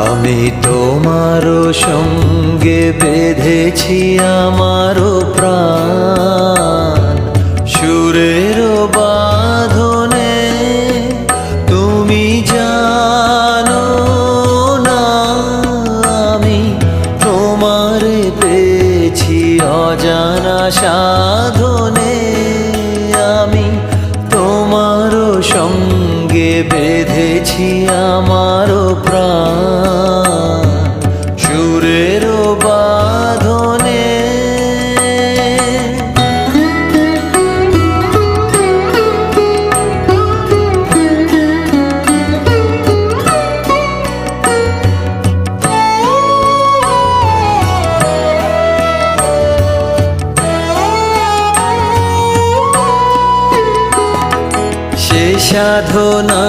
আমি তোমারও সঙ্গে বেঁধেছি আমারও প্রাণ, সুরের বাঁধনে। তুমি জানো না আমি তোমারে পেয়েছি অজানা সাধনে। আমি তোমারও সঙ্গে বেঁধেছি আমারও প্রাণ, সুরের বাঁধনে। সে সাধনা